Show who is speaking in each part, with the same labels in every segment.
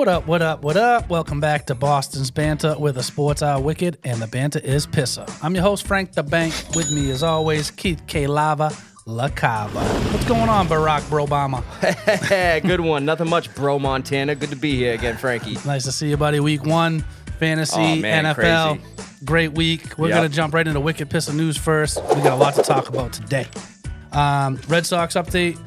Speaker 1: What up, what up, what up? Welcome back to Boston's Banter, where the sports are wicked and the banter is Pissah. I'm your host, Frank the Bank. With me, as always, Keith LaCava. What's going on, Barack Obama?
Speaker 2: Good one. Nothing much, bro, Montana. Good to be here again, Frankie.
Speaker 1: Nice to see you, buddy. Week 1, fantasy, NFL. Crazy. Great week. We're going to jump right into wicked Pissah news first. We got a lot to talk about today. Red Sox update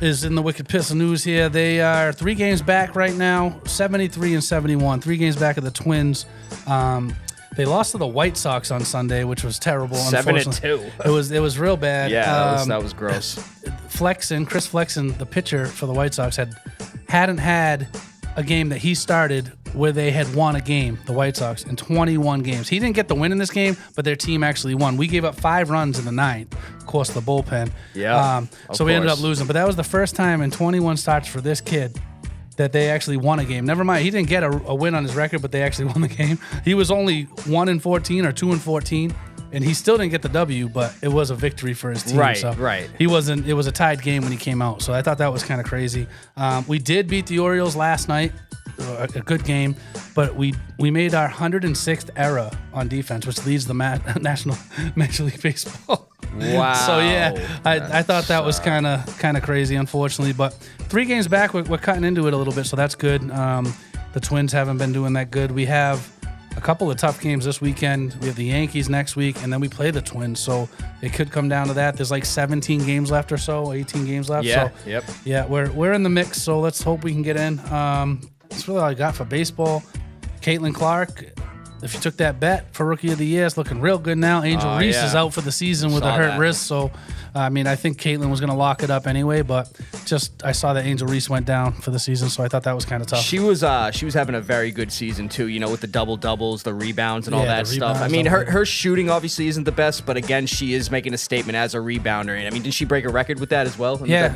Speaker 1: is in the wicked Pissah news here. They are 3 games back right now, 73 and 71. 3 games back of the Twins. They lost to the White Sox on Sunday, which was terrible.
Speaker 2: 7-2.
Speaker 1: It was real bad.
Speaker 2: Yeah, that was gross.
Speaker 1: Chris Flexen, the pitcher for the White Sox, hadn't had a game that he started where they had won a game, the White Sox, in 21 games. He didn't get the win in this game, but their team actually won. We gave up 5 runs in the 9th. Of course, the bullpen.
Speaker 2: Yeah.
Speaker 1: So we ended up losing. But that was the first time in 21 starts for this kid that they actually won a game. Never mind, he didn't get a win on his record, but they actually won the game. He was only 1-14 or 2-14, and he still didn't get the W, but it was a victory for his team.
Speaker 2: Right.
Speaker 1: It was a tied game when he came out, so I thought that was kind of crazy. We did beat the Orioles last night, a good game, but we made our 106th error on defense, which leads the National Major League Baseball.
Speaker 2: Wow.
Speaker 1: So yeah, I thought that was kind of crazy, unfortunately. But 3 games back, we're cutting into it a little bit, so that's good. The Twins haven't been doing that good. We have a couple of tough games this weekend. We have the Yankees next week, and then we play the Twins. So it could come down to that. There's like 17 games left or so, 18 games left.
Speaker 2: Yeah.
Speaker 1: So,
Speaker 2: Yep.
Speaker 1: Yeah, we're in the mix. So let's hope we can get in. That's really all I got for baseball. Caitlin Clark, if you took that bet for Rookie of the Year, it's looking real good now. Angel Reese is out for the season with a hurt wrist. So, I think Caitlin was going to lock it up anyway, but I saw that Angel Reese went down for the season, so I thought that was kind of tough.
Speaker 2: She was having a very good season too, with the double-doubles, the rebounds, and all that stuff. Her shooting obviously isn't the best, but again, she is making a statement as a rebounder. And did she break a record with that as well?
Speaker 1: Yeah.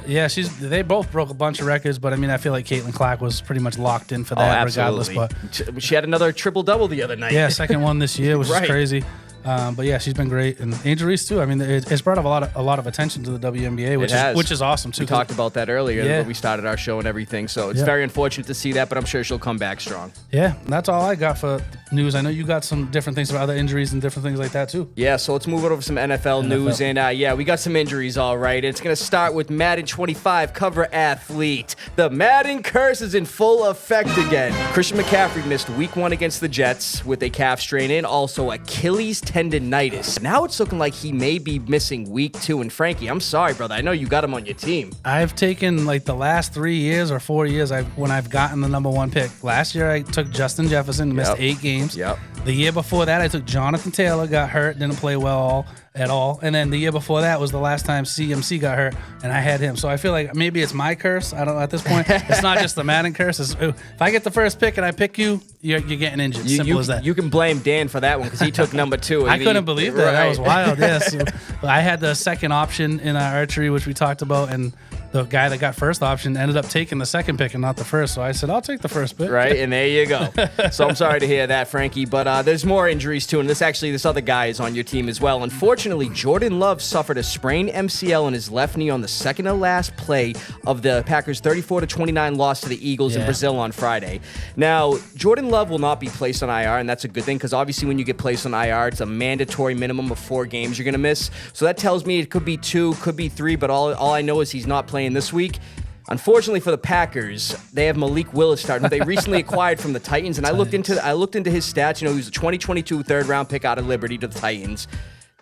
Speaker 1: They both broke a bunch of records, but I feel like Caitlin Clark was pretty much locked in for that regardless. But
Speaker 2: she had another triple-double the other night.
Speaker 1: Yeah, second one this year, which is crazy. But yeah, she's been great, and Angel Reese too. It's brought up a lot of attention to the WNBA, which is awesome too.
Speaker 2: We talked about that earlier when we started our show and everything. So it's very unfortunate to see that, but I'm sure she'll come back strong.
Speaker 1: Yeah, that's all I got for news. I know you got some different things about other injuries and different things like that too.
Speaker 2: Yeah, so let's move over to some NFL news, and we got some injuries. All right, it's gonna start with Madden 25 cover athlete. The Madden curse is in full effect again. Christian McCaffrey missed Week 1 against the Jets with a calf strain and also Achilles tendonitis. Now it's looking like he may be missing Week 2. And Frankie, I'm sorry, brother. I know you got him on your team.
Speaker 1: I've taken the last 3 years or 4 years when I've gotten the number 1 pick. Last year I took Justin Jefferson, missed 8 games.
Speaker 2: Yep.
Speaker 1: The year before that I took Jonathan Taylor, got hurt, didn't play well at all. And then the year before that was the last time CMC got hurt, and I had him. So I feel like maybe it's my curse. I don't know at this point. It's not just the Madden curse. If I get the first pick and I pick you, you're getting injured. Simple as that.
Speaker 2: You can blame Dan for that one because he took number 2.
Speaker 1: I couldn't believe that. Right. That was wild. Yes. Yeah, so I had the second option in our archery, which we talked about, and the guy that got first option ended up taking the second pick and not the first. So I said, I'll take the first pick.
Speaker 2: Right, and there you go. So I'm sorry to hear that, Frankie. But there's more injuries too, and this other guy is on your team as well. Unfortunately, Jordan Love suffered a sprained MCL in his left knee on the second to last play of the Packers' 34-29 loss to the Eagles in Brazil on Friday. Now, Jordan Love will not be placed on IR, and that's a good thing because obviously when you get placed on IR, it's a mandatory minimum of 4 games you're going to miss. So that tells me it could be 2, could be 3, but all I know is he's not playing this week. Unfortunately for the Packers, they have Malik Willis starting, who they recently acquired from the Titans. And I looked into his stats. He was a 2022 third-round pick out of Liberty to the Titans.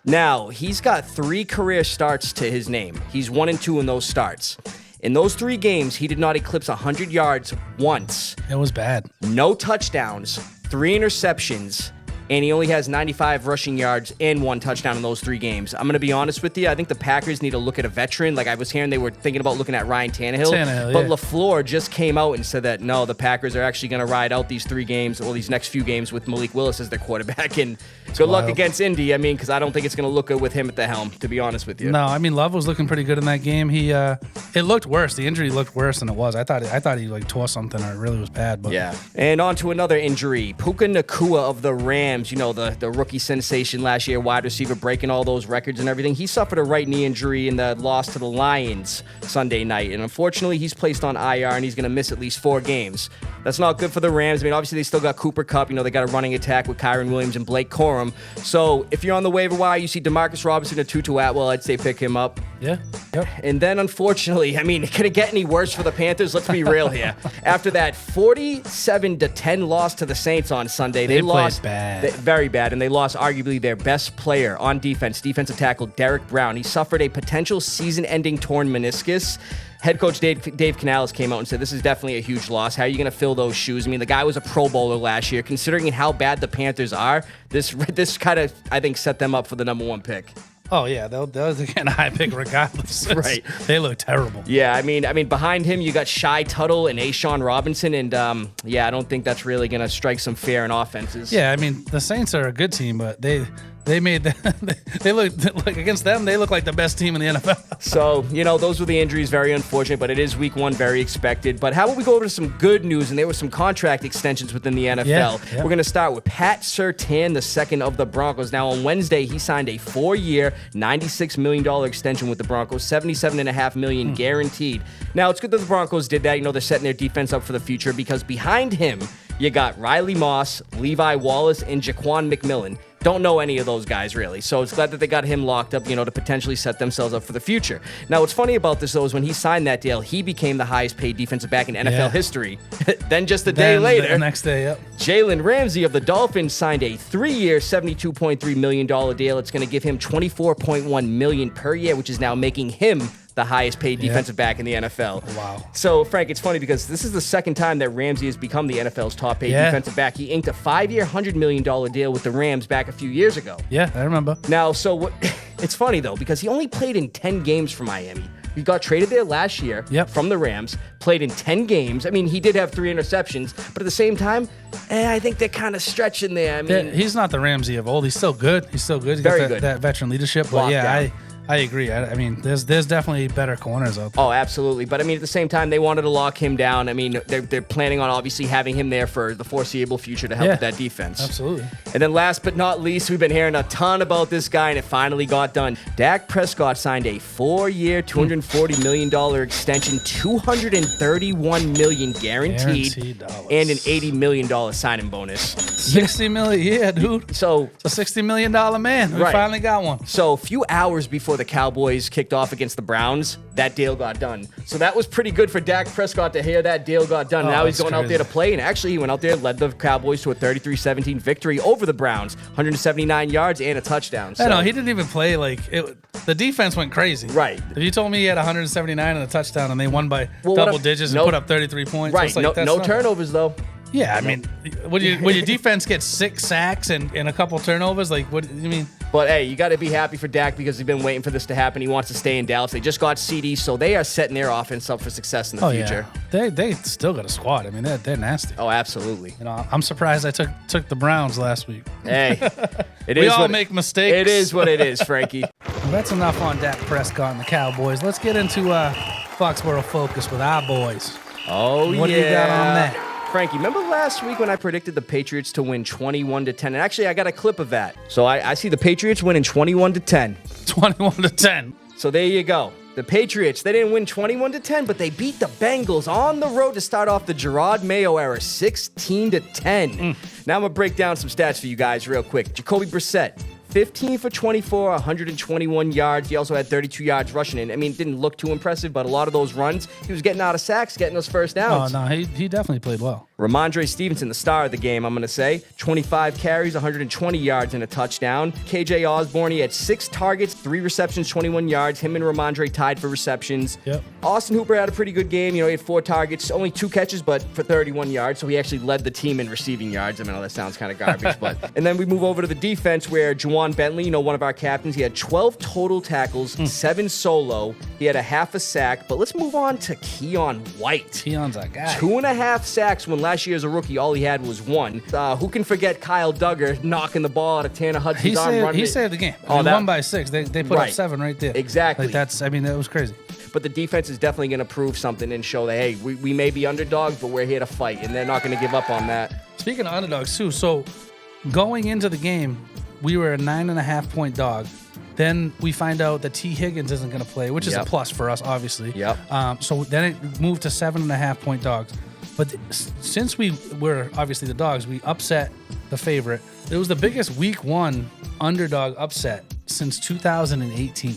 Speaker 2: Now, he's got 3 career starts to his name. He's 1-2 in those starts. In those 3 games, he did not eclipse 100 yards once.
Speaker 1: It was bad.
Speaker 2: No touchdowns, 3 interceptions, and he only has 95 rushing yards and 1 touchdown in those 3 games. I'm going to be honest with you. I think the Packers need to look at a veteran. Like I was hearing they were thinking about looking at Ryan Tannehill. But LaFleur just came out and said that, no, the Packers are actually going to ride out these 3 games, or these next few games with Malik Willis as their quarterback. And good luck against Indy, because I don't think it's going to look good with him at the helm, to be honest with you.
Speaker 1: No, Love was looking pretty good in that game. It looked worse. The injury looked worse than it was. I thought he tore something, or it really was bad. But
Speaker 2: yeah. And on to another injury. Puka Nacua of the Rams Rams, the rookie sensation last year, wide receiver, breaking all those records and everything. He suffered a right knee injury in the loss to the Lions Sunday night. And unfortunately, he's placed on IR and he's going to miss at least 4 games. That's not good for the Rams. I mean, obviously, they still got Cooper Kupp. They got a running attack with Kyron Williams and Blake Corum. So if you're on the waiver wire, you see DeMarcus Robinson or Tutu Atwell, I'd say pick him up.
Speaker 1: Yeah. Yep.
Speaker 2: And then, unfortunately, I mean, could it get any worse for the Panthers? Let's be real here. After that 47-10 loss to the Saints on Sunday, they lost
Speaker 1: bad.
Speaker 2: Very bad, and they lost arguably their best player on defense, defensive tackle Derek Brown. He suffered a potential season-ending torn meniscus. Head coach Dave Canales came out and said, this is definitely a huge loss. How are you going to fill those shoes? I mean, the guy was a Pro Bowler last year. Considering how bad the Panthers are, this kind of, I think, set them up for the number 1 pick.
Speaker 1: Oh, yeah, they'll get a high pick regardless.
Speaker 2: Right.
Speaker 1: They look terrible.
Speaker 2: Yeah, I mean, behind him, you got Shai Tuttle and Ashawn Robinson, and, I don't think that's really going to strike some fear in offenses.
Speaker 1: Yeah, I mean, the Saints are a good team, but they made they look like against them, they look like the best team in the NFL.
Speaker 2: So, those were the injuries, very unfortunate, but it is week 1, very expected. But how about we go over to some good news, and there were some contract extensions within the NFL.
Speaker 1: Yeah.
Speaker 2: We're going to start with Pat Surtain, II of the Broncos. Now, on Wednesday, he signed a 4-year, $96 million extension with the Broncos, $77.5 million guaranteed. Now, it's good that the Broncos did that. They're setting their defense up for the future because behind him, you got Riley Moss, Levi Wallace, and Jaquan McMillan. Don't know any of those guys, really. So it's glad that they got him locked up, to potentially set themselves up for the future. Now, what's funny about this, though, is when he signed that deal, he became the highest paid defensive back in NFL history. Then just a day later,
Speaker 1: the next day, yep.
Speaker 2: Jalen Ramsey of the Dolphins signed a 3-year, $72.3 million deal. It's going to give him $24.1 million per year, which is now making him the highest paid defensive back in the NFL.
Speaker 1: Wow.
Speaker 2: So, Frank, it's funny because this is the second time that Ramsey has become the NFL's top paid defensive back. He inked a 5-year, $100 million deal with the Rams back a few years ago.
Speaker 1: Yeah, I remember.
Speaker 2: Now, it's funny, though, because he only played in 10 games for Miami. He got traded there last year from the Rams, played in 10 games. I mean, he did have 3 interceptions, but at the same time, I think they're kind of stretching there. I mean,
Speaker 1: he's not the Ramsey of old. He's still good. He's very good. That veteran leadership. But I agree. I mean, there's definitely better corners out there.
Speaker 2: Oh, absolutely. But I mean, at the same time, they wanted to lock him down. I mean, they're planning on obviously having him there for the foreseeable future to help with that defense.
Speaker 1: Absolutely.
Speaker 2: And then last but not least, we've been hearing a ton about this guy, and it finally got done. Dak Prescott signed a 4-year, $240 million extension, $231 million guaranteed and an $80 million signing bonus.
Speaker 1: $60 million, yeah, dude.
Speaker 2: So
Speaker 1: it's a $60 million man. We finally got one.
Speaker 2: So a few hours before the Cowboys kicked off against the Browns, that deal got done. So that was pretty good for Dak Prescott to hear that deal got done. Now he's going out there to play, and actually he went out there and led the Cowboys to a 33-17 victory over the Browns, 179 yards and a touchdown.
Speaker 1: So. I know, he didn't even play the defense went crazy.
Speaker 2: Right.
Speaker 1: If you told me he had 179 and a touchdown and they won by double digits and put up 33 points.
Speaker 2: Right, no turnovers though.
Speaker 1: Yeah, I mean, when your defense gets 6 sacks and a couple turnovers, what do you mean?
Speaker 2: But, hey, you got to be happy for Dak because he's been waiting for this to happen. He wants to stay in Dallas. They just got CD, so they are setting their offense up for success in the future.
Speaker 1: Yeah. They still got a squad. I mean, they're nasty.
Speaker 2: Oh, absolutely.
Speaker 1: I'm surprised I took the Browns last week.
Speaker 2: Hey,
Speaker 1: we all make mistakes.
Speaker 2: It is what it is, Frankie.
Speaker 1: Well, that's enough on Dak Prescott and the Cowboys. Let's get into Foxboro Focus with our boys.
Speaker 2: Oh,
Speaker 1: what do you got on that?
Speaker 2: Frankie, remember last week when I predicted the Patriots to win 21-10? And actually, I got a clip of that. So I see the Patriots winning 21-10.
Speaker 1: 21-10.
Speaker 2: So there you go. The Patriots, they didn't win 21-10, but they beat the Bengals on the road to start off the Gerard Mayo era, 16-10. Now I'm going to break down some stats for you guys real quick. Jacoby Brissett, 15 for 24, 121 yards. He also had 32 yards rushing in. I mean, it didn't look too impressive, but a lot of those runs, he was getting out of sacks, getting those first downs.
Speaker 1: Oh, no, he definitely played well.
Speaker 2: Ramondre Stevenson, the star of the game, I'm going to say. 25 carries, 120 yards, and a touchdown. KJ Osborne, he had 6 targets, 3 receptions, 21 yards. Him and Ramondre tied for receptions.
Speaker 1: Yep.
Speaker 2: Austin Hooper had a pretty good game. He had 4 targets, only 2 catches, but for 31 yards. So he actually led the team in receiving yards. I mean, that sounds kind of garbage, but. And then we move over to the defense where Juwan Bentley, one of our captains, he had 12 total tackles, 7 solo. He had a half a sack. But let's move on to Keon White.
Speaker 1: Keon's a guy.
Speaker 2: 2.5 sacks when last year as a rookie, all he had was 1. Who can forget Kyle Duggar knocking the ball out of Tanner Hudson's arm?
Speaker 1: He saved the game. He won by 6. They put up 7 right there.
Speaker 2: Exactly.
Speaker 1: That was crazy.
Speaker 2: But the defense is definitely going to prove something and show that, hey, we may be underdogs, but we're here to fight, and they're not going to give up on that.
Speaker 1: Speaking of underdogs, too, so going into the game, we were a 9.5-point dog. Then we find out that T. Higgins isn't going to play, which is a plus for us, obviously.
Speaker 2: Yep.
Speaker 1: So then it moved to 7.5-point dogs. But since we were obviously the dogs, we upset the favorite. It was the biggest week 1 underdog upset since 2018.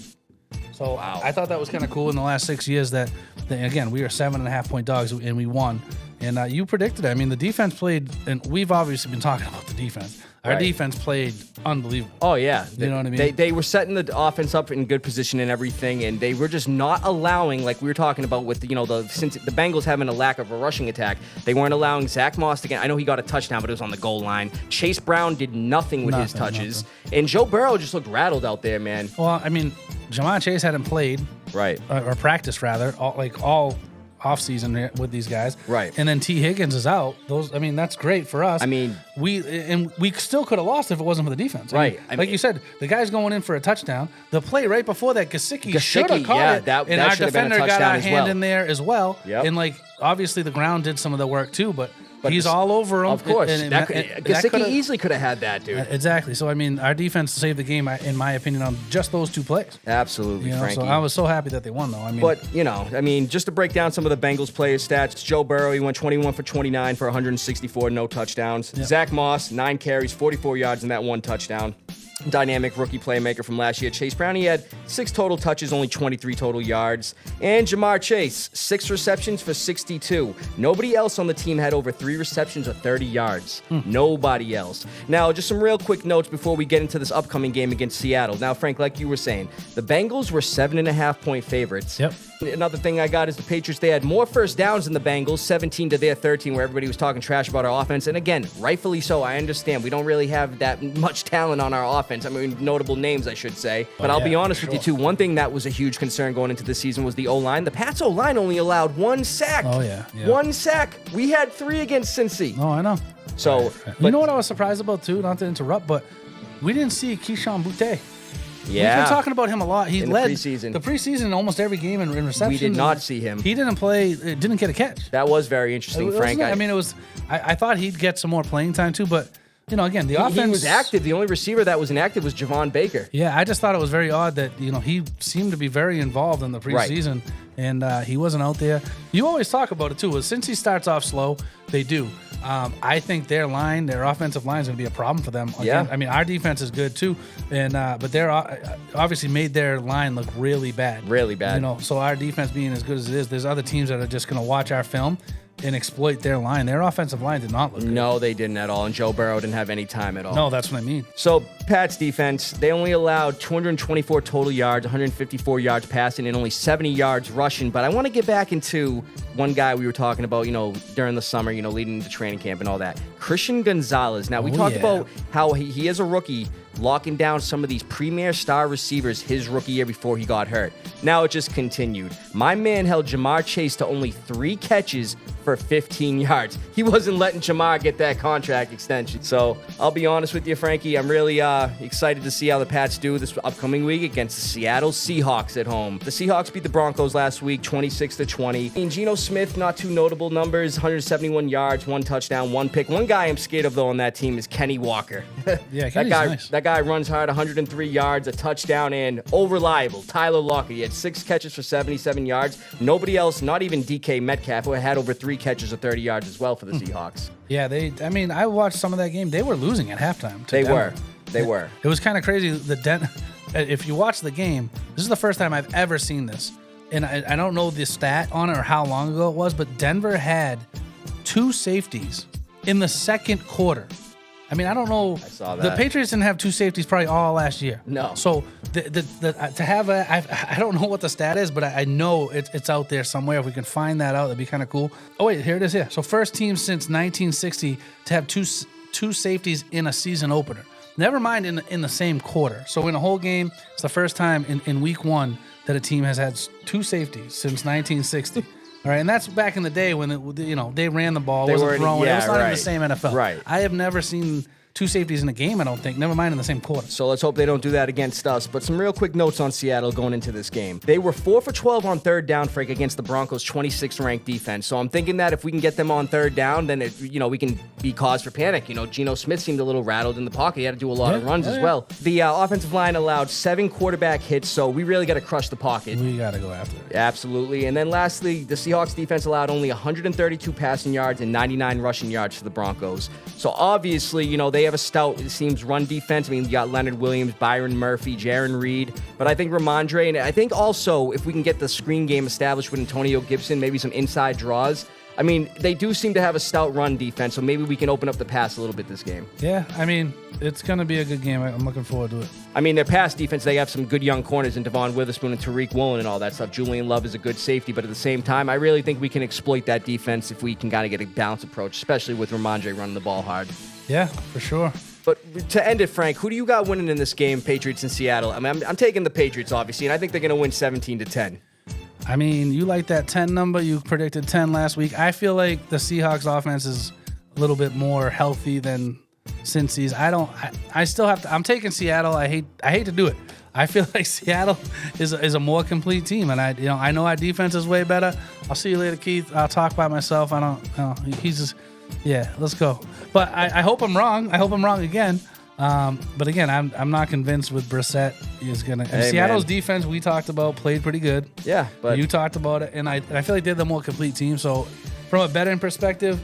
Speaker 1: So wow. I thought that was kind of cool in the last 6 years that again, we were 7.5-point dogs and we won. And you predicted it. I mean, the defense played, and we've obviously been talking about the defense. Our defense played unbelievable.
Speaker 2: Oh, yeah.
Speaker 1: You know what I mean?
Speaker 2: They were setting the offense up in good position and everything, and they were just not allowing, like we were talking about with, since the Bengals having a lack of a rushing attack, they weren't allowing Zach Moss to get, I know he got a touchdown, but it was on the goal line. Chase Brown did nothing with his touches. And Joe Burrow just looked rattled out there, man.
Speaker 1: Well, I mean, Jamar Chase hadn't played.
Speaker 2: Right.
Speaker 1: Or practiced, rather, all off-season with these guys.
Speaker 2: Right.
Speaker 1: And then T. Higgins is out. That's great for us.
Speaker 2: I mean,
Speaker 1: we still could have lost if it wasn't for the defense.
Speaker 2: Right.
Speaker 1: I mean, you said, the guy's going in for a touchdown. The play right before that, Gesicki should have caught it.
Speaker 2: And
Speaker 1: our defender got our hand in there as well.
Speaker 2: Yep.
Speaker 1: And obviously the ground did some of the work too, but he's all over him.
Speaker 2: Of course. Gesicki easily could have had that, dude.
Speaker 1: Exactly. So, I mean, our defense saved the game, in my opinion, on just those 2 plays.
Speaker 2: Absolutely, Frankie.
Speaker 1: So I was so happy that they won, though.
Speaker 2: Just to break down some of the Bengals players' stats, Joe Burrow, he went 21 for 29 for 164, no touchdowns. Yep. Zach Moss, 9 carries, 44 yards, and that 1 touchdown. Dynamic rookie playmaker from last year. Chase Brown, he had 6 total touches, only 23 total yards. And Jamar Chase, 6 receptions for 62. Nobody else on the team had over 3 receptions or 30 yards. Nobody else. Now, just some real quick notes before we get into this upcoming game against Seattle. Now, Frank, like you were saying, the Bengals were 7.5-point favorites.
Speaker 1: Yep.
Speaker 2: Another thing I got is the Patriots, they had more first downs than the Bengals, 17 to their 13, where everybody was talking trash about our offense. And again, rightfully so, I understand. We don't really have that much talent on our offense. I mean, notable names, I should say. But I'll be honest with you, too. One thing that was a huge concern going into the season was the O-line. The Pats O-line only allowed 1 sack.
Speaker 1: Oh, yeah.
Speaker 2: 1 sack. We had 3 against Cincy.
Speaker 1: Oh, I know.
Speaker 2: So,
Speaker 1: you know what I was surprised about, too? Not to interrupt, but we didn't see Keyshawn Boutte.
Speaker 2: Yeah.
Speaker 1: We've been talking about him a lot. He led
Speaker 2: the
Speaker 1: preseason in almost every game in receptions.
Speaker 2: We did not see him.
Speaker 1: He didn't play, didn't get a catch.
Speaker 2: That was very interesting, Frank.
Speaker 1: I mean, it was. I thought he'd get some more playing time too, but again, the offense.
Speaker 2: He was active. The only receiver that was inactive was Javon Baker.
Speaker 1: Yeah, I just thought it was very odd that he seemed to be very involved in the preseason, and he wasn't out there. You always talk about it too. Since he starts off slow, they do. I think their offensive line is going to be a problem for them. Again,
Speaker 2: Yeah.
Speaker 1: I mean, our defense is good too, and but they're obviously made their line look really bad.
Speaker 2: Really bad.
Speaker 1: So our defense being as good as it is, there's other teams that are just going to watch our film and exploit their line. Their offensive line did not look good.
Speaker 2: No, they didn't at all, and Joe Burrow didn't have any time at all.
Speaker 1: No, that's what I mean.
Speaker 2: So, Pats defense, they only allowed 224 total yards, 154 yards passing, and only 70 yards rushing. But I want to get back into one guy we were talking about, during the summer, leading into training camp and all that. Christian Gonzalez. Now, we talked about how he is a rookie, locking down some of these premier star receivers his rookie year before he got hurt. Now it just continued. My man held Jamar Chase to only 3 catches for 15 yards. He wasn't letting Jamar get that contract extension. So I'll be honest with you, Frankie, I'm really excited to see how the Pats do this upcoming week against the Seattle Seahawks at home. The Seahawks beat the Broncos last week, 26-20. And Geno Smith, not too notable numbers, 171 yards, 1 touchdown, 1 pick. One guy I'm scared of, though, on that team is Kenny Walker.
Speaker 1: Yeah, Kenny's nice.
Speaker 2: That guy runs hard, 103 yards, a touchdown, and reliable. Tyler Lockett, he had 6 catches for 77 yards. Nobody else, not even DK Metcalf, who had over 3 catches of 30 yards as well for the Seahawks.
Speaker 1: Yeah, I watched some of that game. They were losing at halftime.
Speaker 2: They were.
Speaker 1: It was kind of crazy. If you watch the game, this is the first time I've ever seen this. And I don't know the stat on it or how long ago it was, but Denver had 2 safeties in the second quarter. I mean, I don't know.
Speaker 2: I saw that.
Speaker 1: The Patriots didn't have 2 safeties probably all last year.
Speaker 2: No.
Speaker 1: So to have I don't know what the stat is, but I know it's out there somewhere. If we can find that out, that'd be kind of cool. Oh wait, here it is. Here. So first team since 1960 to have two safeties in a season opener. Never mind in the same quarter. So in a whole game, it's the first time in week 1 that a team has had 2 safeties since 1960. All right, and that's back in the day when they ran the ball, wasn't throwing. It was not even the same NFL.
Speaker 2: Right.
Speaker 1: I have never seen two safeties in a game, I don't think. Never mind in the same quarter.
Speaker 2: So let's hope they don't do that against us. But some real quick notes on Seattle going into this game. They were 4 for 12 on third down, Frank, against the Broncos' 26th ranked defense. So I'm thinking that if we can get them on third down, then we can be cause for panic. Geno Smith seemed a little rattled in the pocket. He had to do a lot of runs as well. The offensive line allowed 7 quarterback hits, so we really got to crush the pocket.
Speaker 1: We got to go after it.
Speaker 2: Absolutely. And then lastly, the Seahawks defense allowed only 132 passing yards and 99 rushing yards for the Broncos. So obviously, they have a stout, it seems, run defense. I mean, you got Leonard Williams, Byron Murphy, Jaron Reed. But I think Ramondre, and I think also if we can get the screen game established with Antonio Gibson, maybe some inside draws. I mean, they do seem to have a stout run defense, so maybe we can open up the pass a little bit this game.
Speaker 1: Yeah, I mean, it's going to be a good game. I'm looking forward to it.
Speaker 2: I mean, their pass defense, they have some good young corners in Devon Witherspoon and Tariq Woolen and all that stuff. Julian Love is a good safety, but at the same time, I really think we can exploit that defense if we can kind of get a balanced approach, especially with Ramondre running the ball hard.
Speaker 1: Yeah, for sure.
Speaker 2: But to end it, Frank, who do you got winning in this game, Patriots and Seattle? I mean, I'm taking the Patriots, obviously, and I think they're going to win 17-10.
Speaker 1: I mean, you like that 10 number. You predicted 10 last week. I feel like the Seahawks offense is a little bit more healthy than Cincy's. I still have to. I'm taking Seattle. I hate to do it. I feel like Seattle is a more complete team, and I know our defense is way better. I'll see you later, Keith. I'll talk by myself. I don't. He's just, yeah. Let's go. But I hope I'm wrong. I hope I'm wrong again. But again, I'm not convinced with Brissett is gonna. Seattle's defense we talked about played pretty good.
Speaker 2: Yeah, but
Speaker 1: you talked about it, and I feel like they're the more complete team. So from a betting perspective,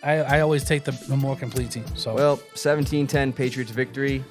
Speaker 1: I always take the more complete team. So
Speaker 2: 17-10 Patriots victory.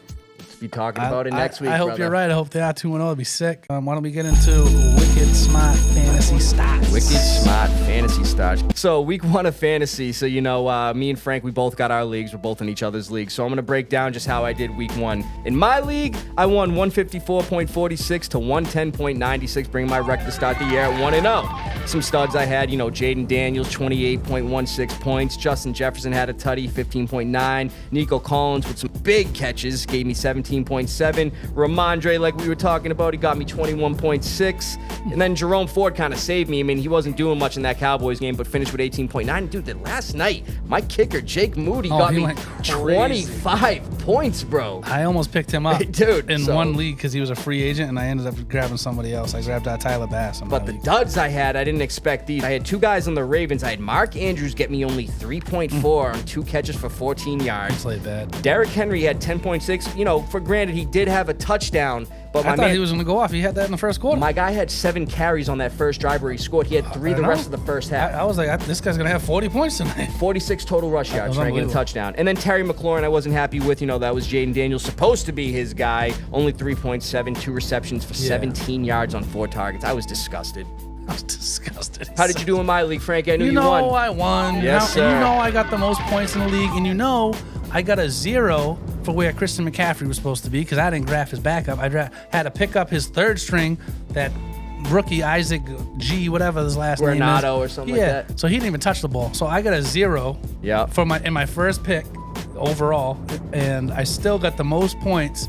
Speaker 2: Be talking about it next week.
Speaker 1: I hope you're right. I hope they are 2-0. It'd be sick. Why don't we get into Wicked Smaht Fantasy Stahts?
Speaker 2: Wicked Smaht Fantasy Stahts. So week 1 of fantasy. So me and Frank, we both got our leagues. We're both in each other's leagues. So I'm gonna break down just how I did week 1. In my league, I won 154.46 to 110.96, bringing my record to start the year at 1-0. Some studs I had, Jaden Daniels, 28.16 points. Justin Jefferson had a tutty, 15.9. Nico Collins with some big catches, gave me 17.7. Ramondre, like we were talking about, he got me 21.6. And then Jerome Ford kind of saved me. I mean, he wasn't doing much in that Cowboys game, but finished with 18.9. Dude, last night, my kicker, Jake Moody, got me 25 points, bro.
Speaker 1: I almost picked him up
Speaker 2: in
Speaker 1: one league because he was a free agent, and I ended up grabbing somebody else. I grabbed Tyler Bass.
Speaker 2: But the duds I had, I didn't expect these. I had 2 guys on the Ravens. I had Mark Andrews get me only 3.4 on 2 catches for 14 yards.
Speaker 1: That's like bad.
Speaker 2: Derrick Henry had 10.6. For granted, he did have a touchdown, but
Speaker 1: I thought he was going to go off. He had that in the first quarter.
Speaker 2: My guy had 7 carries on that first drive where he scored. He had 3 the rest of the first half.
Speaker 1: I was like, this guy's going to have 40 points tonight.
Speaker 2: 46 total rush yards, trying to get a touchdown. And then Terry McLaurin, I wasn't happy with. That was Jaden Daniels, supposed to be his guy. Only 3.7, 2 receptions for 17 yards on 4 targets. I was disgusted. How did you do in my league, Frank? I knew you won.
Speaker 1: I won.
Speaker 2: Yes, sir.
Speaker 1: I got the most points in the league, and I got a 0 for where Christian McCaffrey was supposed to be because I didn't draft his backup. I had to pick up his third string, that rookie Isaac G, whatever his last name is.
Speaker 2: Renato or something like that.
Speaker 1: So he didn't even touch the ball. So I got a 0 for in my first pick overall, and I still got the most points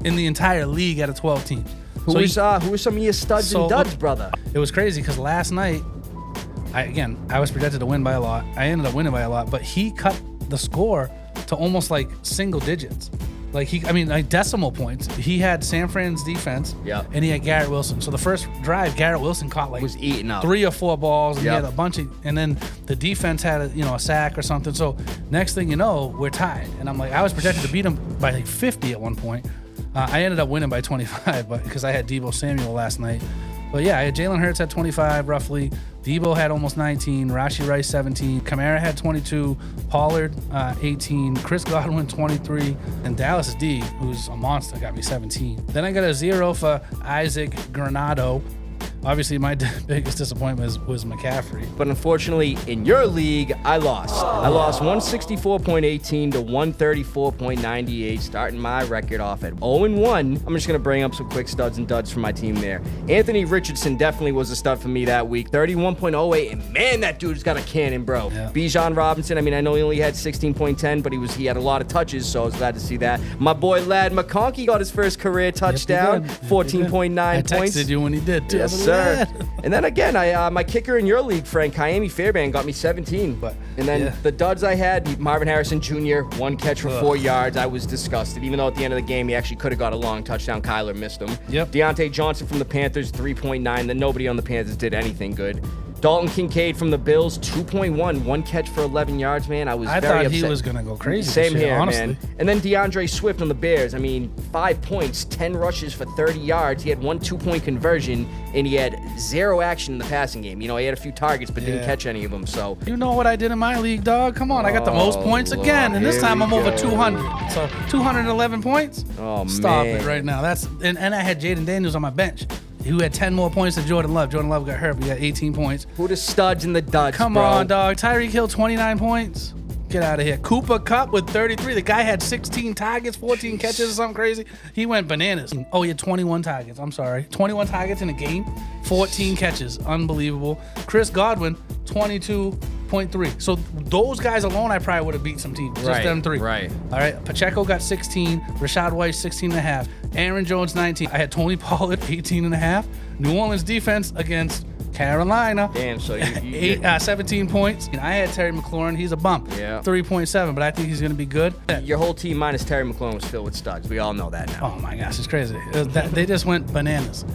Speaker 1: in the entire league out of 12 teams.
Speaker 2: Who were some of your studs and duds, brother?
Speaker 1: It was crazy because last night, I was projected to win by a lot. I ended up winning by a lot, but he cut the score to almost like single digits. Like decimal points. He had San Fran's defense, and he had Garrett Wilson. So the first drive, Garrett Wilson caught was
Speaker 2: eating up
Speaker 1: 3 or 4 balls, and he had a bunch of, and then the defense had a sack or something. So next thing you know, we're tied, and I'm like, I was projected to beat him by like 50 at one point. I ended up winning by 25, but because I had Deebo Samuel last night. But yeah, I had Jalen Hurts at 25 roughly. Deebo had almost 19. Rashee Rice 17. Kamara had 22. Pollard 18. Chris Godwin 23. And Dallas D, who's a monster, got me 17. Then I got a 0 for Isaac Granado. Obviously, my biggest disappointment was McCaffrey.
Speaker 2: But unfortunately, in your league, I lost. I lost 164.18 to 134.98, starting my record off at 0-1. I'm just going to bring up some quick studs and duds for my team there. Anthony Richardson definitely was a stud for me that week. 31.08, and man, that dude's got a cannon, bro. Yeah. Bijan Robinson, I know he only had 16.10, but he had a lot of touches, so I was glad to see that. My boy Lad McConkey got his first career touchdown, 14.9 points.
Speaker 1: I texted you when he did, too.
Speaker 2: Yes, sir. sir. And then again, my kicker in your league, Frank, Kaimi Fairbairn, got me 17. And then the duds I had, Marvin Harrison Jr., 1 catch for 4 yards. I was disgusted, even though at the end of the game, he actually could have got a long touchdown. Kyler missed him. Deontay Johnson from the Panthers, 3.9. Then nobody on the Panthers did anything good. Dalton Kincaid from the Bills, 2.1, 1 catch for 11 yards, man. I very
Speaker 1: thought
Speaker 2: upset.
Speaker 1: He was going to go crazy.
Speaker 2: Same here,
Speaker 1: honestly.
Speaker 2: man. And then DeAndre Swift on the Bears. I mean, 5 points, 10 rushes for 30 yards. He had 1 2-point conversion, and he had 0 action in the passing game. You know, he had a few targets, but didn't catch any of them. So
Speaker 1: you know what I did in my league, dog? Come on, I got the most points again, and this time I'm over 200. So 211 points.
Speaker 2: Oh,
Speaker 1: Stop
Speaker 2: man.
Speaker 1: it right now. And I had Jaden Daniels on my bench, who had 10 more points than Jordan Love. Jordan Love got hurt, but he had 18 points.
Speaker 2: Who the studs and the duds,
Speaker 1: Come on, dog. Tyreek Hill, 29 points. Get out of here. Cooper Kupp with 33. The guy had 16 targets, 14 catches or something crazy. He went bananas. Oh, he had 21 targets. I'm sorry. 21 targets in a game, 14 catches. Unbelievable. Chris Godwin, 22.3. So those guys alone, I probably would have beat some teams. Just them 3.
Speaker 2: Right.
Speaker 1: All right. Pacheco got 16. Rashad White, 16.5. Aaron Jones, 19. I had Tony Pollard, 18.5. New Orleans defense against Carolina.
Speaker 2: Damn, so you
Speaker 1: 17 points. I had Terry McLaurin. He's a bump. 3.7, but I think he's going to be good.
Speaker 2: Your whole team minus Terry McLaurin was filled with studs. We all know that now.
Speaker 1: Oh my gosh, it's crazy. They just went bananas.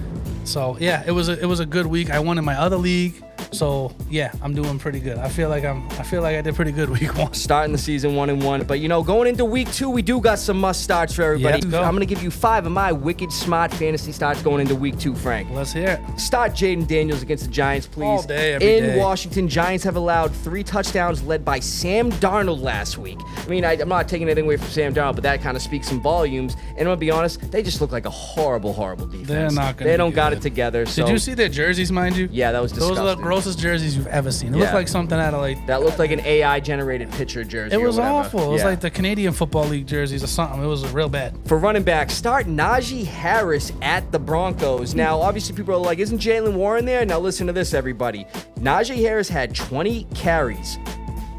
Speaker 1: So yeah, it was a good week. I won in my other league. So yeah, I'm doing pretty good. I feel like I did pretty good week 1.
Speaker 2: Starting the season 1-1, but you know, going into week 2, we do got some must starts for everybody.
Speaker 1: Yeah,
Speaker 2: I'm gonna give you 5 of my wicked smart fantasy starts going into week 2, Frank.
Speaker 1: Let's hear it.
Speaker 2: Start Jaden Daniels against the Giants, please.
Speaker 1: All day, every day.
Speaker 2: Washington, Giants have allowed 3 touchdowns led by Sam Darnold last week. I mean, I'm not taking anything away from Sam Darnold, but that kind of speaks some volumes. And I'm gonna be honest, they just look like a horrible defense.
Speaker 1: They're not gonna.
Speaker 2: They don't got it together. So.
Speaker 1: Did you see their jerseys, mind you?
Speaker 2: Yeah, that was disgusting.
Speaker 1: Those are the grossest jerseys you've ever seen. It looked like something out of like.
Speaker 2: That looked like an AI-generated picture jersey.
Speaker 1: It was
Speaker 2: or whatever.
Speaker 1: awful. It was like the Canadian Football League jerseys or something. It was real bad.
Speaker 2: For running back, start Najee Harris at the Broncos. Now, obviously, people are like, isn't Jalen Warren there? Now, listen to this, everybody. Najee Harris had 20 carries.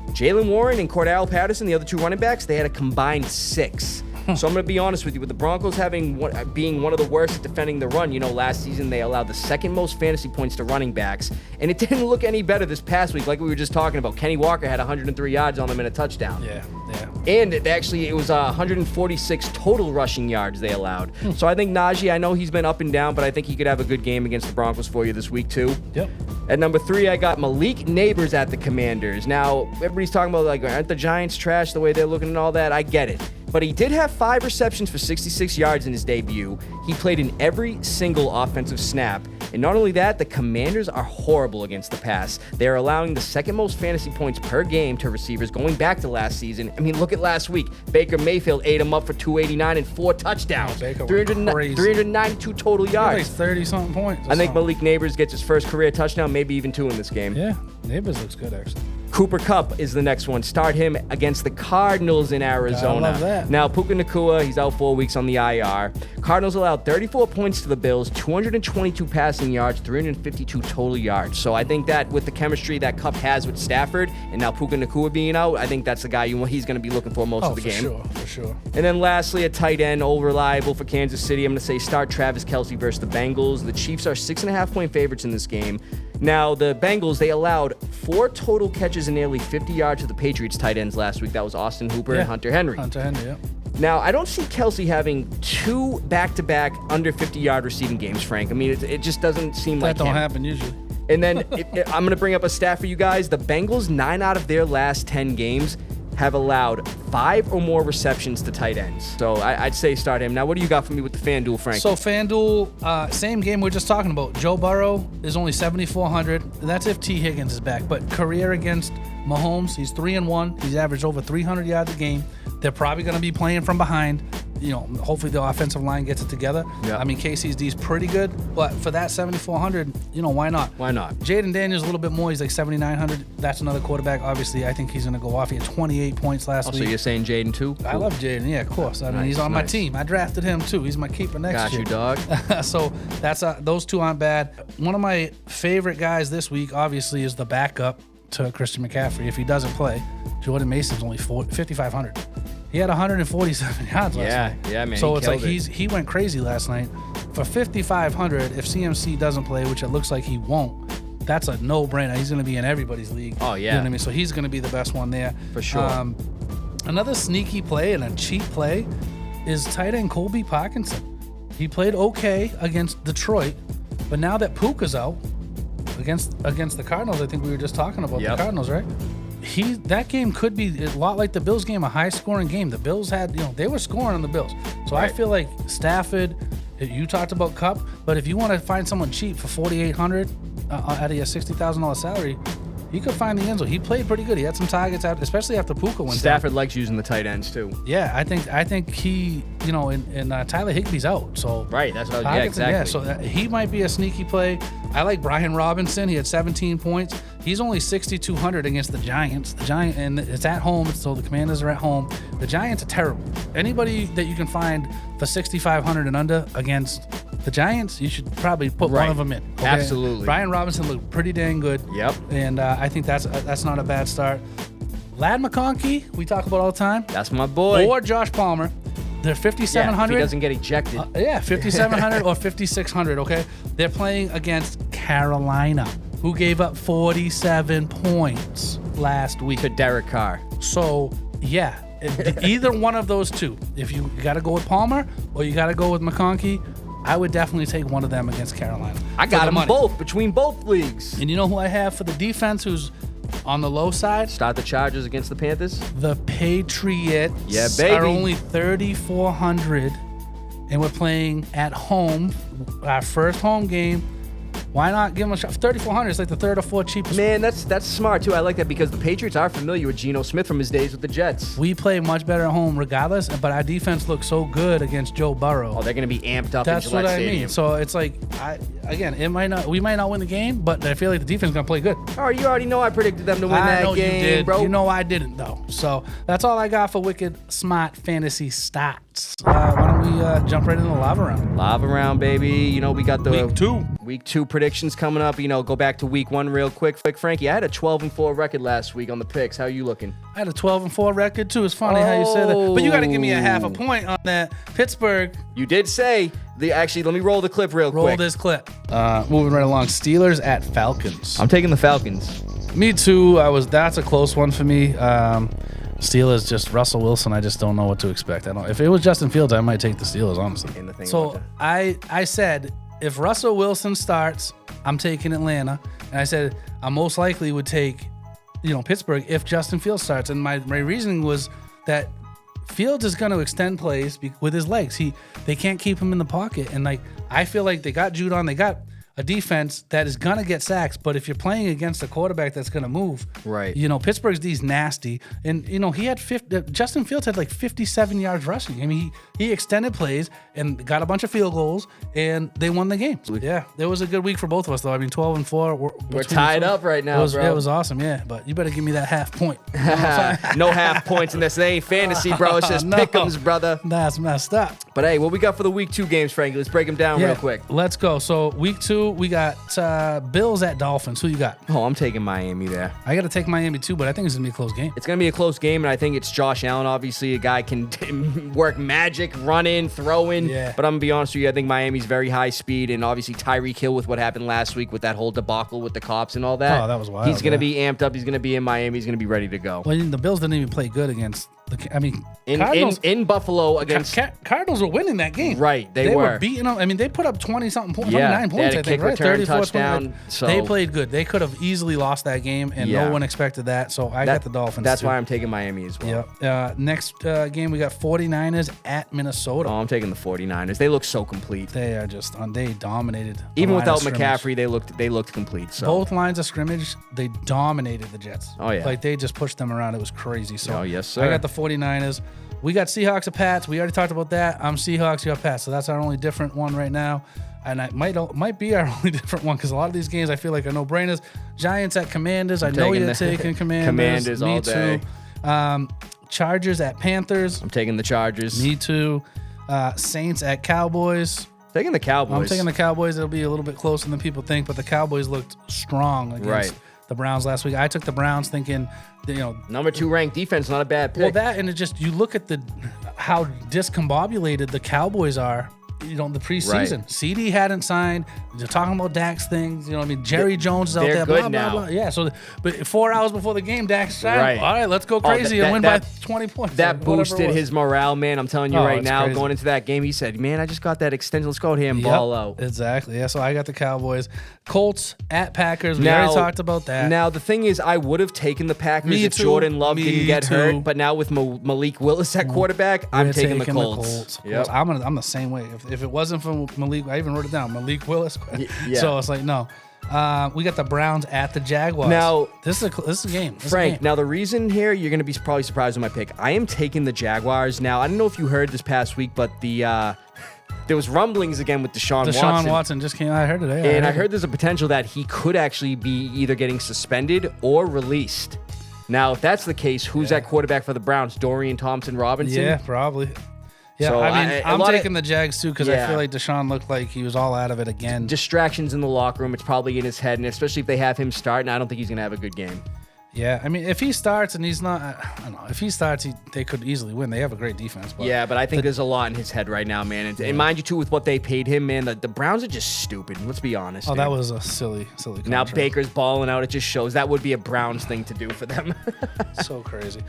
Speaker 2: Jalen Warren and Cordell Patterson, the other 2 running backs, they had a combined 6. So I'm going to be honest with you. With the Broncos being one of the worst at defending the run, you know, last season they allowed the 2nd most fantasy points to running backs, and it didn't look any better this past week, like we were just talking about. Kenny Walker had 103 yards on them and a touchdown.
Speaker 1: Yeah.
Speaker 2: And it was 146 total rushing yards they allowed. So I think Najee, I know he's been up and down, but I think he could have a good game against the Broncos for you this week too.
Speaker 1: Yep.
Speaker 2: At number 3, I got Malik Neighbors at the Commanders. Now, everybody's talking about, like, aren't the Giants trash the way they're looking and all that? I get it. But he did have 5 receptions for 66 yards in his debut. He played in every single offensive snap. And not only that, the Commanders are horrible against the pass. They're allowing the 2nd most fantasy points per game to receivers going back to last season. I mean, look at last week. Baker Mayfield ate him up for 289 and 4 touchdowns. 392 total yards.
Speaker 1: Like 30-something points.
Speaker 2: I think Malik Neighbors gets his first career touchdown, maybe even 2 in this game.
Speaker 1: Yeah, Neighbors looks good, actually.
Speaker 2: Cooper Kupp is the next one. Start him against the Cardinals in Arizona.
Speaker 1: I love that.
Speaker 2: Now, Puka Nacua, he's out 4 weeks on the IR. Cardinals allowed 34 points to the Bills, 222 passing yards, 352 total yards. So I think that with the chemistry that Kupp has with Stafford, and now Puka Nacua being out, I think that's the guy he's going to be looking for most of the game.
Speaker 1: For sure.
Speaker 2: And then lastly, a tight end, all reliable for Kansas City. I'm going to say start Travis Kelce versus the Bengals. The Chiefs are 6.5-point favorites in this game. Now, the Bengals, they allowed 4 total catches and nearly 50 yards to the Patriots tight ends last week. That was Austin Hooper and Hunter Henry.
Speaker 1: Yeah.
Speaker 2: Now, I don't see Kelce having 2 back-to-back under 50-yard receiving games, Frank. I mean, it just doesn't seem like
Speaker 1: that don't happen usually.
Speaker 2: And then I'm going to bring up a stat for you guys. The Bengals, 9 out of their last 10 games have allowed 5 or more receptions to tight ends. So I'd say start him. Now, what do you got for me with the FanDuel, Frank?
Speaker 1: So FanDuel, same game we were just talking about. Joe Burrow is only 7,400. That's if T. Higgins is back. But career against Mahomes, he's 3-1. He's averaged over 300 yards a game. They're probably going to be playing from behind. You know, hopefully the offensive line gets it together.
Speaker 2: Yeah.
Speaker 1: I mean, KC's D is pretty good, but for that 7,400, you know, why not?
Speaker 2: Why not?
Speaker 1: Jaden Daniels a little bit more. He's like 7,900. That's another quarterback. Obviously, I think he's going to go off. He had 28 points last week.
Speaker 2: So you're saying Jaden too?
Speaker 1: I love Jaden. Yeah, of course. I mean, he's on my team. I drafted him too. He's my keeper next year.
Speaker 2: Got you, dog.
Speaker 1: So that's those 2 aren't bad. One of my favorite guys this week, obviously, is the backup to Christian McCaffrey. If he doesn't play, Jordan Mason's only 5,500. He had 147 yards last night.
Speaker 2: Yeah, man.
Speaker 1: So it's like he went crazy last night. For 5,500, if CMC doesn't play, which it looks like he won't, that's a no-brainer. He's going to be in everybody's league.
Speaker 2: Oh, yeah.
Speaker 1: You know what I mean? So he's going to be the best one there.
Speaker 2: For sure.
Speaker 1: Another sneaky play and a cheap play is tight end Colby Parkinson. He played okay against Detroit, but now that Puka's out against the Cardinals, I think we were just talking about the Cardinals, right? That game could be a lot like the Bills game, a high-scoring game. The Bills had, they were scoring on the Bills. So I feel like Stafford, you talked about Kupp, but if you want to find someone cheap for $4,800 out of your $60,000 salary, he could find the end zone. He played pretty good. He had some targets out, especially after Puka went
Speaker 2: Stafford
Speaker 1: down.
Speaker 2: likes using the tight ends too.
Speaker 1: Yeah, I think he, and Tyler Higbee's out. So
Speaker 2: right, that's what. Yeah, exactly.
Speaker 1: Yeah, so he might be a sneaky play. I like Brian Robinson. He had 17 points. He's only 6,200 against the Giants. And it's at home, so the Commanders are at home. The Giants are terrible. Anybody that you can find for 6,500 and under against the Giants, you should probably put one of them in. Okay?
Speaker 2: Absolutely.
Speaker 1: Brian Robinson looked pretty dang good.
Speaker 2: Yep.
Speaker 1: And I think that's not a bad start. Lad McConkey, we talk about all the time.
Speaker 2: That's my boy.
Speaker 1: Or Josh Palmer. They're 5,700.
Speaker 2: Yeah, if he doesn't get ejected.
Speaker 1: 5,700 or 5,600, okay? They're playing against Carolina, who gave up 47 points last week.
Speaker 2: To Derek Carr.
Speaker 1: So, yeah, either one of those two. If you got to go with Palmer or you got to go with McConkey, I would definitely take one of them against Carolina.
Speaker 2: I got them both, between both leagues.
Speaker 1: And you know who I have for the defense who's on the low side?
Speaker 2: Start the Chargers against the Panthers?
Speaker 1: The Patriots
Speaker 2: are
Speaker 1: only 3,400, and we're playing at home, our first home game. Why not give them a shot? 3,400 is like the third or fourth cheapest.
Speaker 2: Man, that's smart, too. I like that because the Patriots are familiar with Geno Smith from his days with the Jets.
Speaker 1: We play much better at home regardless, but our defense looks so good against Joe Burrow.
Speaker 2: Oh, they're going to be amped up
Speaker 1: That's
Speaker 2: in Gillette
Speaker 1: what I
Speaker 2: Stadium.
Speaker 1: mean. So it's like, we might not win the game, but I feel like the defense is going to play good.
Speaker 2: Oh, you already know I predicted them to win that game,
Speaker 1: you did.
Speaker 2: bro.
Speaker 1: You know I didn't, though. So that's all I got for Wicked Smaht Fantasy Stats. Why don't we jump right into the Lava Round?
Speaker 2: Lava Round, baby. We got the
Speaker 1: Week
Speaker 2: 2 predictions coming up. Go back to week 1 real quick. Frankie, I had a 12-4 record last week on the picks. How are you looking?
Speaker 1: I had a 12-4 record, too. It's funny how you say that. But you got to give me a half a point on that. Pittsburgh.
Speaker 2: You did say. Actually, let me roll the clip real quick.
Speaker 1: Roll this clip. Moving right along. Steelers at Falcons.
Speaker 2: I'm taking the Falcons.
Speaker 1: Me, too. That's a close one for me. Steelers, just Russell Wilson, I just don't know what to expect. If it was Justin Fields, I might take the Steelers, honestly. So I said, if Russell Wilson starts, I'm taking Atlanta. And I said I most likely would take, Pittsburgh if Justin Fields starts. And my reasoning was that Fields is going to extend plays with his legs. They can't keep him in the pocket. And I feel like they got Judon, they got a defense that is going to get sacks, but if you're playing against a quarterback that's going to move,
Speaker 2: right?
Speaker 1: Pittsburgh's D's nasty, and he had Justin Fields had like 57 yards rushing. I mean, he extended plays and got a bunch of field goals, and they won the game. Yeah, it was a good week for both of us, though. I mean, 12-4.
Speaker 2: We're tied up right now, bro.
Speaker 1: It was awesome, yeah. But you better give me that half point.
Speaker 2: No half points in this. It ain't fantasy, bro. It's just pick'ems, brother.
Speaker 1: That's messed up.
Speaker 2: But hey, what we got for the week 2 games, Frankie? Let's break them down real quick.
Speaker 1: Let's go. So week 2. We got Bills at Dolphins. Who you got?
Speaker 2: Oh, I'm taking Miami there.
Speaker 1: I got to take Miami too, but I think it's going to be a close game.
Speaker 2: It's going to be a close game, and I think it's Josh Allen. Obviously, a guy can work magic, run in, throw in.
Speaker 1: Yeah.
Speaker 2: But I'm going to be honest with you, I think Miami's very high speed, and obviously Tyreek Hill with what happened last week with that whole debacle with the cops and all that.
Speaker 1: Oh, that was wild.
Speaker 2: He's going to be amped up. He's going to be in Miami. He's going to be ready to go.
Speaker 1: Well, the Bills didn't even play good against Cardinals.
Speaker 2: In Buffalo against
Speaker 1: Cardinals were winning that game.
Speaker 2: Right, they were
Speaker 1: beating them. I mean, they put up 20-something points,
Speaker 2: yeah,
Speaker 1: 29 points,
Speaker 2: I think, right?
Speaker 1: 34
Speaker 2: touchdown. So
Speaker 1: they played good. They could have easily lost that game, and no one expected that. So I got the Dolphins.
Speaker 2: That's why I'm taking Miami as well.
Speaker 1: Yeah. Next game, we got 49ers at Minnesota.
Speaker 2: Oh, I'm taking the 49ers. They look so complete.
Speaker 1: They are just they dominated.
Speaker 2: Even without McCaffrey, they looked complete. So
Speaker 1: both lines of scrimmage, they dominated the Jets.
Speaker 2: Oh yeah,
Speaker 1: like they just pushed them around. It was crazy. So
Speaker 2: yes, sir.
Speaker 1: I got the 49ers. We got Seahawks at Pats. We already talked about that. I'm Seahawks, you're Pats. So that's our only different one right now. And it might be our only different one because a lot of these games I feel like are no-brainers. Giants at Commanders. I know you're taking Commanders.
Speaker 2: Commanders all day.
Speaker 1: Chargers at Panthers.
Speaker 2: I'm taking the Chargers.
Speaker 1: Me too. Saints at Cowboys.
Speaker 2: Taking the Cowboys.
Speaker 1: I'm taking the Cowboys. It'll be a little bit closer than people think, but the Cowboys looked strong against the Browns last week. I took the Browns thinking,
Speaker 2: number 2 ranked defense, not a bad pick.
Speaker 1: Well, that and it just you look at how discombobulated the Cowboys are. The preseason.
Speaker 2: Right.
Speaker 1: CD hadn't signed. They're talking about Dak's things. Jerry Jones is out there.
Speaker 2: Good
Speaker 1: blah,
Speaker 2: now.
Speaker 1: blah, blah. Yeah. So, but 4 hours before the game, Dak signed.
Speaker 2: Right.
Speaker 1: All right, let's go crazy and win by 20 points.
Speaker 2: That boosted his morale, man. I'm telling you right now,
Speaker 1: crazy.
Speaker 2: going into that game, he said, man, I just got that extension. Let's go out here and ball out.
Speaker 1: Exactly. Yeah, so I got the Cowboys. Colts at Packers. We already talked about that.
Speaker 2: Now, the thing is, I would have taken the Packers if Jordan Love didn't get hurt. But now with Malik Willis at quarterback, I'm taking the Colts.
Speaker 1: Yep. I'm the same way. If it wasn't for Malik, I even wrote it down, Malik Willis. Yeah. So it's like, no. We got the Browns at the Jaguars. Now, this is a game.
Speaker 2: Frank, now the reason here, you're going to be probably surprised with my pick. I am taking the Jaguars. Now, I don't know if you heard this past week, but there was rumblings again with Deshaun Watson.
Speaker 1: Deshaun Watson just came out. I heard today.
Speaker 2: I heard there's a potential that he could actually be either getting suspended or released. Now, if that's the case, who's that quarterback for the Browns? Dorian Thompson-Robinson?
Speaker 1: Yeah, probably. Yeah, so I'm taking the Jags too because I feel like Deshaun looked like he was all out of it again.
Speaker 2: Distractions in the locker room. It's probably in his head, and especially if they have him start, and I don't think he's going to have a good game.
Speaker 1: Yeah, I mean, if he starts and he's not, I don't know. If he starts, they could easily win. They have a great defense. But
Speaker 2: yeah, but I think there's a lot in his head right now, man. And mind you, too, with what they paid him, man, the Browns are just stupid. Let's be honest.
Speaker 1: Oh, that was a silly contract.
Speaker 2: Now Baker's balling out. It just shows that would be a Browns thing to do for them.
Speaker 1: So crazy.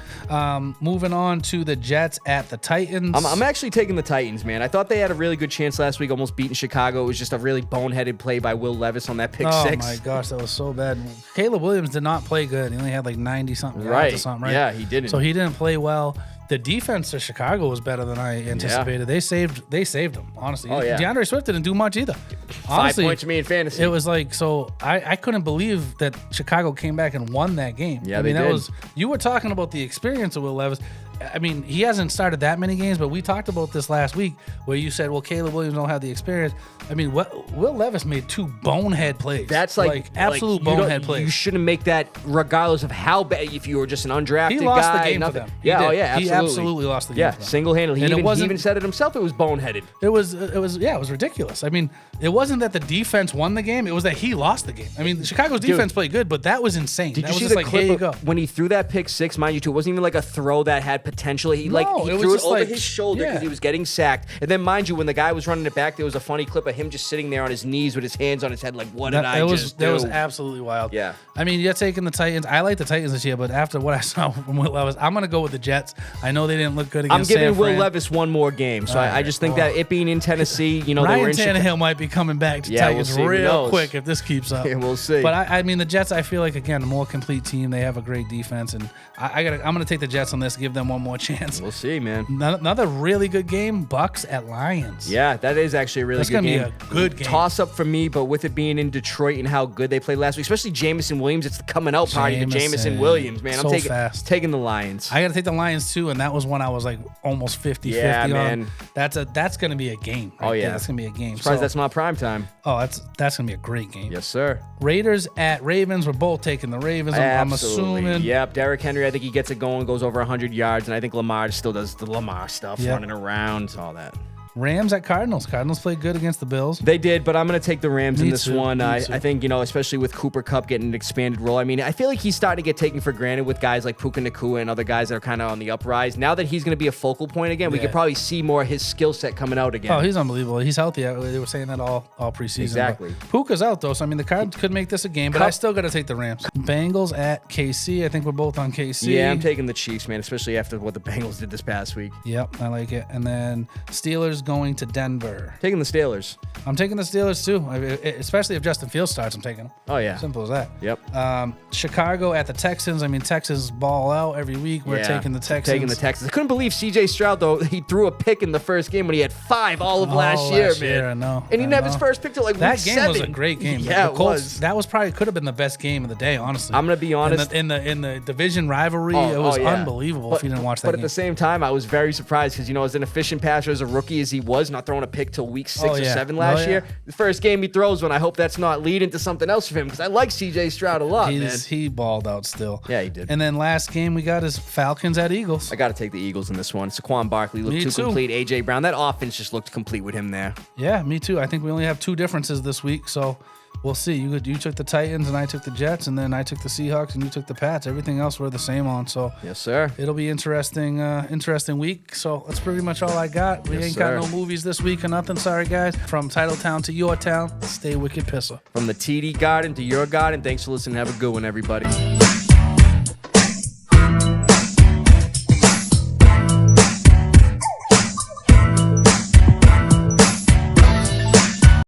Speaker 1: Moving on to the Jets at the Titans.
Speaker 2: I'm actually taking the Titans, man. I thought they had a really good chance last week, almost beating Chicago. It was just a really boneheaded play by Will Levis on that pick 6.
Speaker 1: Oh, my gosh, that was so bad. Caleb Williams did not play good. He only had like 90-something. Right. Or something, right?
Speaker 2: Yeah, he didn't.
Speaker 1: So he didn't play well. The defense of Chicago was better than I anticipated. Yeah. They saved him, honestly.
Speaker 2: Oh, yeah.
Speaker 1: DeAndre Swift didn't do much either.
Speaker 2: 5 points to me in fantasy.
Speaker 1: It was like, so I couldn't believe that Chicago came back and won that game.
Speaker 2: Yeah, they did.
Speaker 1: You were talking about the experience of Will Levis. I mean, he hasn't started that many games, but we talked about this last week where you said, well, Caleb Williams don't have the experience. I mean, Will Levis made 2 bonehead plays.
Speaker 2: That's like
Speaker 1: absolute bonehead plays.
Speaker 2: You shouldn't make that regardless of how bad, if you were just an undrafted guy.
Speaker 1: He lost the game for them.
Speaker 2: Yeah, absolutely.
Speaker 1: He absolutely lost the game for them.
Speaker 2: Single-handedly. He even said it himself. It was boneheaded.
Speaker 1: It was ridiculous. I mean, it wasn't that the defense won the game. It was that he lost the game. I mean, Chicago's defense played good, but that was insane.
Speaker 2: Did you see the clip when he threw that pick 6? Mind you, too, it wasn't even like a throw that had potential. He threw it over his shoulder because he was getting sacked. And then, mind you, when the guy was running it back, there was a funny clip of him just sitting there on his knees with his hands on his head like, what did I just do?
Speaker 1: That was absolutely wild.
Speaker 2: Yeah.
Speaker 1: I mean, you're taking the Titans. I like the Titans this year, but after what I saw from Will Levis, I'm going to go with the Jets. I know they didn't look good against San Fran.
Speaker 2: I'm giving Will Levis one more game. So I just think that it being in Tennessee, they were in
Speaker 1: Tannehill might be coming back to Titans real quick if this keeps up.
Speaker 2: Yeah, we'll see.
Speaker 1: But I mean, the Jets, I feel like, again, a more complete team. They have a great defense, and I'm going to take the Jets on this, give them one more chance.
Speaker 2: We'll see, man.
Speaker 1: Another really good game, Bucks at Lions.
Speaker 2: Yeah, that is actually a really good game.
Speaker 1: That's going to be a good game.
Speaker 2: Toss-up for me, but with it being in Detroit and how good they played last week, especially Jamison Williams, it's the coming-out party to Jamison Williams, man. I'm taking the Lions.
Speaker 1: I got to take the Lions, too, and that was when I was like almost 50-50
Speaker 2: yeah, man.
Speaker 1: That's going to be a game.
Speaker 2: Right there.
Speaker 1: That's going to be a game.
Speaker 2: Surprised that's not prime time.
Speaker 1: Oh, that's going to be a great game.
Speaker 2: Yes, sir.
Speaker 1: Raiders at Ravens. We're both taking the Ravens. I'm assuming.
Speaker 2: Yep. Derrick Henry, I think he gets it going, goes over 100 yards, and I think Lamar still does the Lamar stuff, running around, all that.
Speaker 1: Rams at Cardinals. Cardinals played good against the Bills.
Speaker 2: They did, but I'm going to take the Rams in this one. I think, especially with Cooper Kupp getting an expanded role. I mean, I feel like he's starting to get taken for granted with guys like Puka Nacua and other guys that are kind of on the uprise. Now that he's going to be a focal point again, we could probably see more of his skill set coming out again.
Speaker 1: Oh, he's unbelievable. He's healthy. They were saying that all preseason.
Speaker 2: Exactly.
Speaker 1: Puka's out, though, so I mean, the Cards could make this a game, but I still got to take the Rams. Bengals at KC. I think we're both on KC.
Speaker 2: Yeah, I'm taking the Chiefs, man, especially after what the Bengals did this past week.
Speaker 1: Yep, I like it. And then Steelers going to Denver.
Speaker 2: Taking the Steelers.
Speaker 1: I'm taking the Steelers too, especially if Justin Fields starts. I'm taking them.
Speaker 2: Oh yeah,
Speaker 1: simple as that.
Speaker 2: Yep.
Speaker 1: Chicago at the Texans. I mean, Texans ball out every week. We're taking the Texans.
Speaker 2: I couldn't believe C.J. Stroud though. He threw a pick in the first game when he had 5 all of last year, man.
Speaker 1: I know.
Speaker 2: And he didn't have his first pick till like
Speaker 1: that
Speaker 2: week
Speaker 1: game
Speaker 2: 7.
Speaker 1: was a great game.
Speaker 2: Yeah,
Speaker 1: the Colts, that was probably could have been the best game of the day. Honestly,
Speaker 2: I'm gonna be honest.
Speaker 1: In the division rivalry, it was unbelievable. If you didn't watch that,
Speaker 2: but at the same time, I was very surprised because as an efficient passer, as a rookie as he was, not throwing a pick till week 6 or 7 last year. The first game he throws one, I hope that's not leading to something else for him because I like C.J. Stroud a lot, man.
Speaker 1: He balled out still.
Speaker 2: Yeah, he did.
Speaker 1: And then last game we got is Falcons at Eagles.
Speaker 2: I got to take the Eagles in this one. Saquon Barkley looked too complete. A.J. Brown, that offense just looked complete with him there.
Speaker 1: Yeah, me too. I think we only have 2 differences this week, so we'll see. You took the Titans and I took the Jets, and then I took the Seahawks and you took the Pats. Everything else we're the same on. So
Speaker 2: yes, sir.
Speaker 1: It'll be interesting week. So that's pretty much all I got. We ain't got no movies this week or nothing. Sorry, guys. From Titletown to your town, stay wicked Pissah.
Speaker 2: From the TD Garden to your garden. Thanks for listening. Have a good one, everybody.